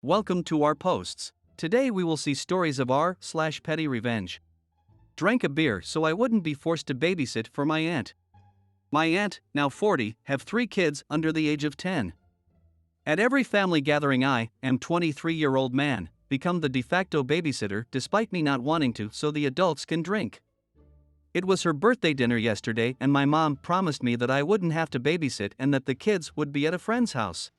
Welcome to our posts. Today we will see stories of r/Pettyrevenge. Drank a beer so I wouldn't be forced to babysit for my aunt. My aunt, now 40, have 3 kids under the age of 10. At every family gathering I am 23-year-old man, become the de facto babysitter despite me not wanting to so the adults can drink. It was her birthday dinner yesterday and my mom promised me that I wouldn't have to babysit and that the kids would be at a friend's house.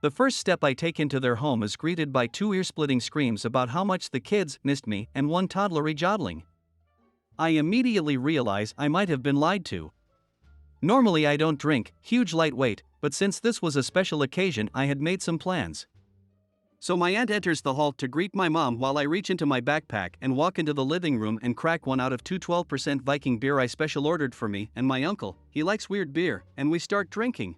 The first step I take into their home is greeted by 2 ear-splitting screams about how much the kids missed me and 1 toddlery joddling. I immediately realize I might have been lied to. Normally I don't drink, huge lightweight, but since this was a special occasion I had made some plans. So my aunt enters the hall to greet my mom while I reach into my backpack and walk into the living room and crack one out of 2 12% Viking beer I special ordered for me and my uncle. He likes weird beer, and we start drinking.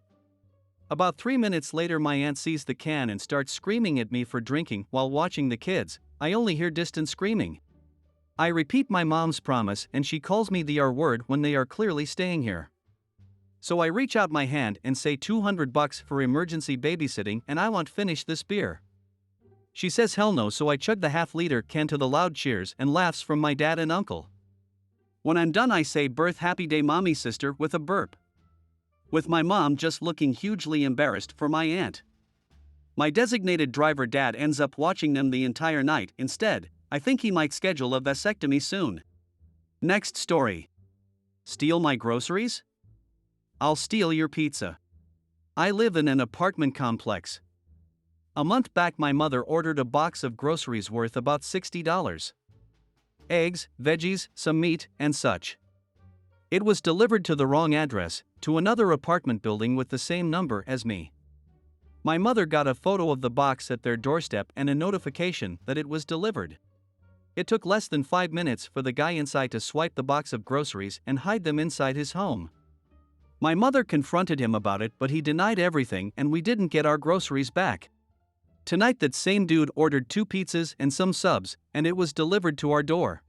About 3 minutes later my aunt sees the can and starts screaming at me for drinking while watching the kids. I only hear distant screaming. I repeat my mom's promise and she calls me the R word when they are clearly staying here. So I reach out my hand and say $200 for emergency babysitting and I want finish this beer. She says hell no, so I chug the half-liter can to the loud cheers and laughs from my dad and uncle. When I'm done I say birth happy day mommy sister with a burp, with my mom just looking hugely embarrassed for my aunt. My designated driver dad ends up watching them the entire night instead. I think he might schedule a vasectomy soon. Next story. Steal my groceries? I'll steal your pizza. I live in an apartment complex. A month back my mother ordered a box of groceries worth about $60. Eggs, veggies, some meat, and such. It was delivered to the wrong address, to another apartment building with the same number as me. My mother got a photo of the box at their doorstep and a notification that it was delivered. It took less than 5 minutes for the guy inside to swipe the box of groceries and hide them inside his home. My mother confronted him about it, but he denied everything and we didn't get our groceries back. Tonight that same dude ordered 2 pizzas and some subs, and it was delivered to our door.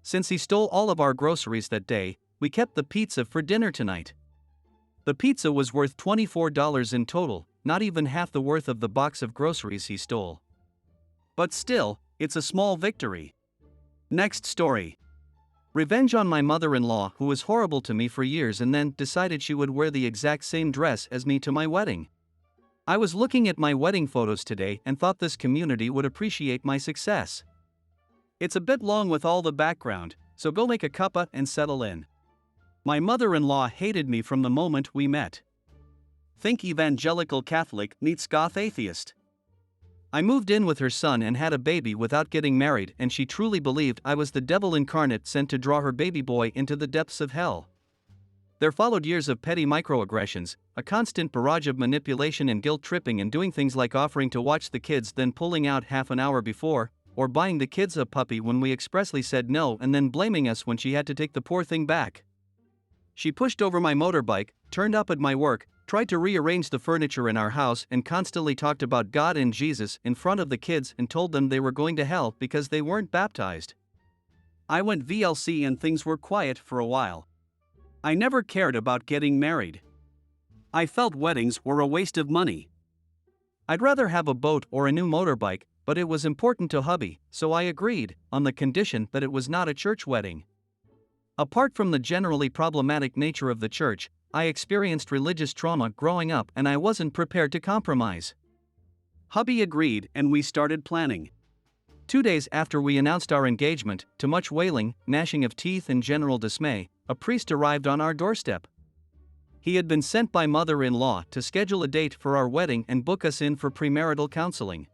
Since he stole all of our groceries that day, we kept the pizza for dinner tonight. The pizza was worth $24 in total, not even half the worth of the box of groceries he stole. But still, it's a small victory. Next story. Revenge on my mother-in-law who was horrible to me for years and then decided she would wear the exact same dress as me to my wedding. I was looking at my wedding photos today and thought this community would appreciate my success. It's a bit long with all the background, so go make a cuppa and settle in. My mother-in-law hated me from the moment we met. Think evangelical Catholic meets goth atheist. I moved in with her son and had a baby without getting married, and she truly believed I was the devil incarnate sent to draw her baby boy into the depths of hell. There followed years of petty microaggressions, a constant barrage of manipulation and guilt-tripping and doing things like offering to watch the kids then pulling out half an hour before, or buying the kids a puppy when we expressly said no and then blaming us when she had to take the poor thing back. She pushed over my motorbike, turned up at my work, tried to rearrange the furniture in our house and constantly talked about God and Jesus in front of the kids and told them they were going to hell because they weren't baptized. I went VLC and things were quiet for a while. I never cared about getting married. I felt weddings were a waste of money. I'd rather have a boat or a new motorbike, but it was important to hubby, so I agreed, on the condition that it was not a church wedding. Apart from the generally problematic nature of the church, I experienced religious trauma growing up and I wasn't prepared to compromise. Hubby agreed and we started planning. 2 days after we announced our engagement, to much wailing, gnashing of teeth and general dismay, a priest arrived on our doorstep. He had been sent by mother-in-law to schedule a date for our wedding and book us in for premarital counseling.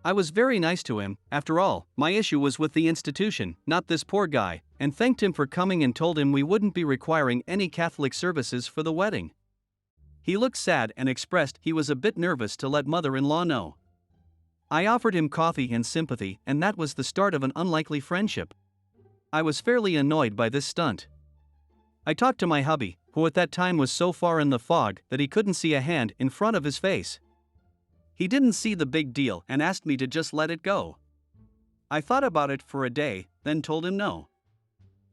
I was very nice to him, after all, my issue was with the institution, not this poor guy, and thanked him for coming and told him we wouldn't be requiring any Catholic services for the wedding. He looked sad and expressed he was a bit nervous to let mother-in-law know. I offered him coffee and sympathy, and that was the start of an unlikely friendship. I was fairly annoyed by this stunt. I talked to my hubby, who at that time was so far in the fog that he couldn't see a hand in front of his face. He didn't see the big deal and asked me to just let it go. I thought about it for a day, then told him no.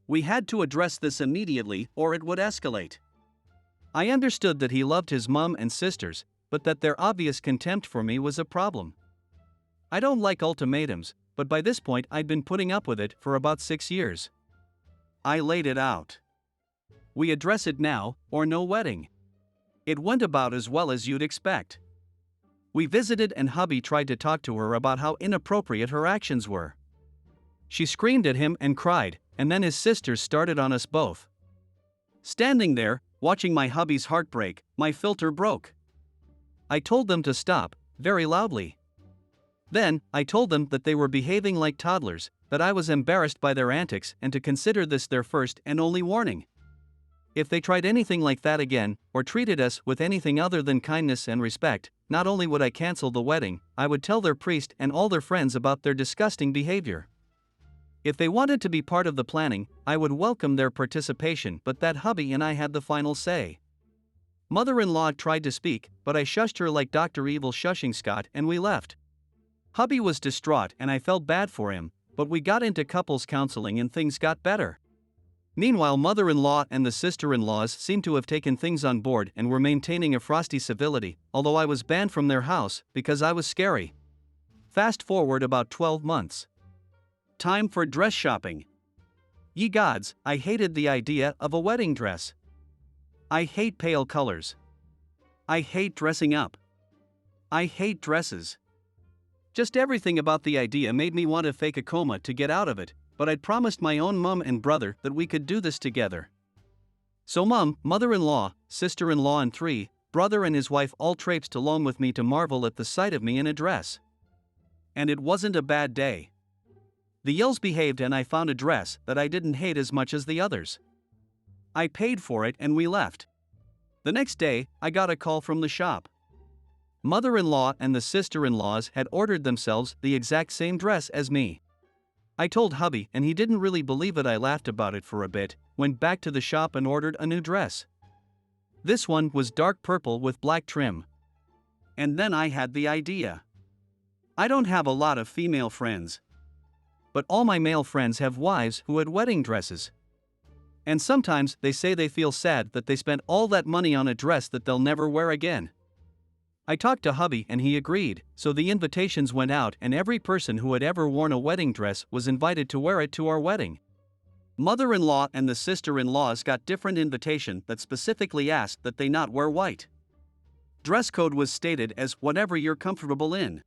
We had to address this immediately or it would escalate. I understood that he loved his mom and sisters, but that their obvious contempt for me was a problem. I don't like ultimatums, but by this point I'd been putting up with it for about 6 years. I laid it out. We address it now, or no wedding. It went about as well as you'd expect. We visited and hubby tried to talk to her about how inappropriate her actions were. She screamed at him and cried, and then his sisters started on us both. Standing there, watching my hubby's heartbreak, my filter broke. I told them to stop, very loudly. Then, I told them that they were behaving like toddlers, that I was embarrassed by their antics and to consider this their first and only warning. If they tried anything like that again, or treated us with anything other than kindness and respect, not only would I cancel the wedding, I would tell their priest and all their friends about their disgusting behavior. If they wanted to be part of the planning, I would welcome their participation, but that hubby and I had the final say. Mother-in-law tried to speak, but I shushed her like Dr. Evil shushing Scott and we left. Hubby was distraught and I felt bad for him, but we got into couples counseling and things got better. Meanwhile, mother-in-law and the sister-in-laws seemed to have taken things on board and were maintaining a frosty civility, although I was banned from their house because I was scary. Fast forward about 12 months. Time for dress shopping. Ye gods, I hated the idea of a wedding dress. I hate pale colors. I hate dressing up. I hate dresses. Just everything about the idea made me want to fake a coma to get out of it, but I'd promised my own mum and brother that we could do this together. So mum, mother-in-law, sister-in-law and 3, brother and his wife all traipsed along with me to marvel at the sight of me in a dress. And it wasn't a bad day. The yells behaved and I found a dress that I didn't hate as much as the others. I paid for it and we left. The next day, I got a call from the shop. Mother-in-law and the sister-in-laws had ordered themselves the exact same dress as me. I told hubby and he didn't really believe it. I laughed about it for a bit, went back to the shop and ordered a new dress. This one was dark purple with black trim. And then I had the idea. I don't have a lot of female friends. But all my male friends have wives who had wedding dresses. And sometimes they say they feel sad that they spent all that money on a dress that they'll never wear again. I talked to hubby and he agreed, so the invitations went out and every person who had ever worn a wedding dress was invited to wear it to our wedding. Mother-in-law and the sister-in-laws got different invitation that specifically asked that they not wear white. Dress code was stated as whatever you're comfortable in.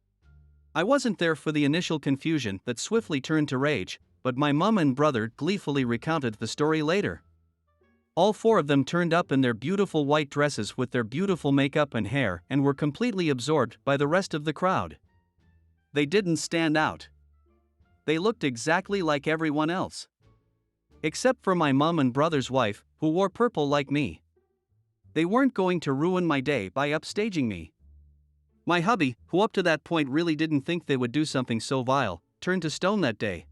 I wasn't there for the initial confusion that swiftly turned to rage, but my mum and brother gleefully recounted the story later. All 4 of them turned up in their beautiful white dresses with their beautiful makeup and hair and were completely absorbed by the rest of the crowd. They didn't stand out. They looked exactly like everyone else. Except for my mum and brother's wife, who wore purple like me. They weren't going to ruin my day by upstaging me. My hubby, who up to that point really didn't think they would do something so vile, turned to stone that day.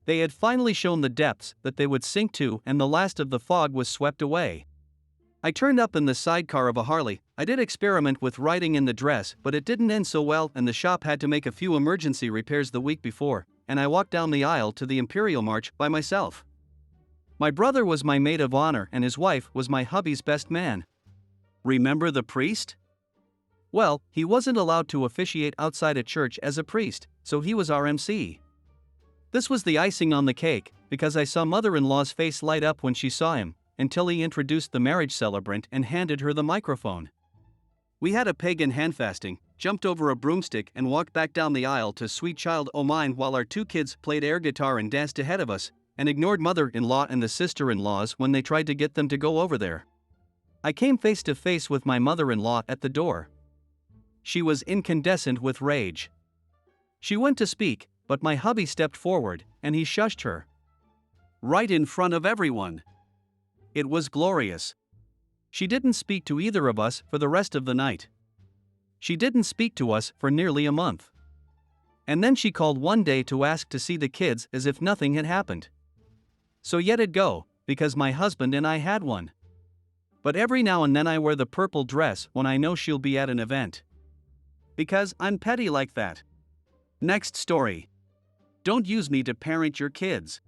They had finally shown the depths that they would sink to and the last of the fog was swept away. I turned up in the sidecar of a Harley. I did experiment with riding in the dress, but it didn't end so well and the shop had to make a few emergency repairs the week before, and I walked down the aisle to the Imperial March by myself. My brother was my maid of honor and his wife was my hubby's best man. Remember the priest? Well, he wasn't allowed to officiate outside a church as a priest, so he was our MC. This was the icing on the cake, because I saw mother-in-law's face light up when she saw him, until he introduced the marriage celebrant and handed her the microphone. We had a pagan handfasting, jumped over a broomstick and walked back down the aisle to Sweet Child O' Mine while our 2 kids played air guitar and danced ahead of us, and ignored mother-in-law and the sister-in-laws when they tried to get them to go over there. I came face to face with my mother-in-law at the door. She was incandescent with rage. She went to speak, but my hubby stepped forward, and he shushed her. Right in front of everyone. It was glorious. She didn't speak to either of us for the rest of the night. She didn't speak to us for nearly a month. And then she called one day to ask to see the kids as if nothing had happened. So yet it go, because my husband and I had one. But every now and then I wear the purple dress when I know she'll be at an event. Because I'm petty like that. Next story. Don't use me to parent your kids.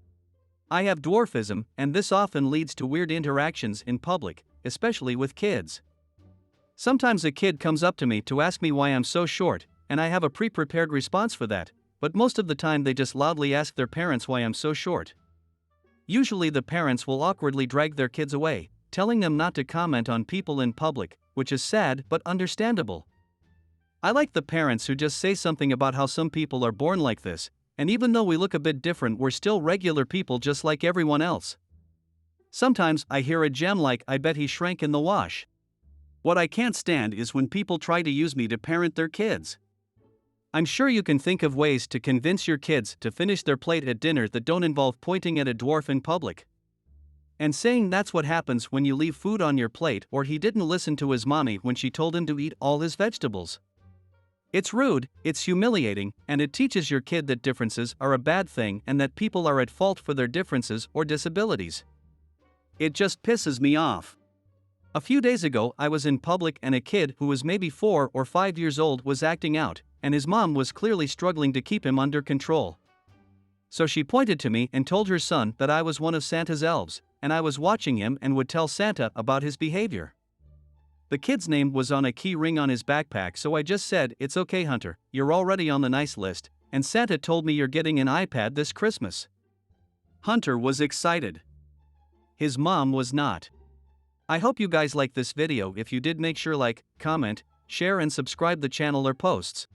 I have dwarfism, and this often leads to weird interactions in public, especially with kids. Sometimes a kid comes up to me to ask me why I'm so short, and I have a pre-prepared response for that, but most of the time they just loudly ask their parents why I'm so short. Usually the parents will awkwardly drag their kids away, telling them not to comment on people in public, which is sad but understandable. I like the parents who just say something about how some people are born like this, and even though we look a bit different, we're still regular people just like everyone else. Sometimes I hear a gem like, "I bet he shrank in the wash." What I can't stand is when people try to use me to parent their kids. I'm sure you can think of ways to convince your kids to finish their plate at dinner that don't involve pointing at a dwarf in public and saying that's what happens when you leave food on your plate, or he didn't listen to his mommy when she told him to eat all his vegetables. It's rude, it's humiliating, and it teaches your kid that differences are a bad thing and that people are at fault for their differences or disabilities. It just pisses me off. A few days ago, I was in public and a kid who was maybe 4 or 5 years old was acting out, and his mom was clearly struggling to keep him under control. So she pointed to me and told her son that I was one of Santa's elves, and I was watching him and would tell Santa about his behavior. The kid's name was on a key ring on his backpack, so I just said, "It's okay, Hunter, you're already on the nice list, and Santa told me you're getting an iPad this Christmas." Hunter was excited. His mom was not. I hope you guys liked this video. If you did, make sure like, comment, share and subscribe the channel or posts.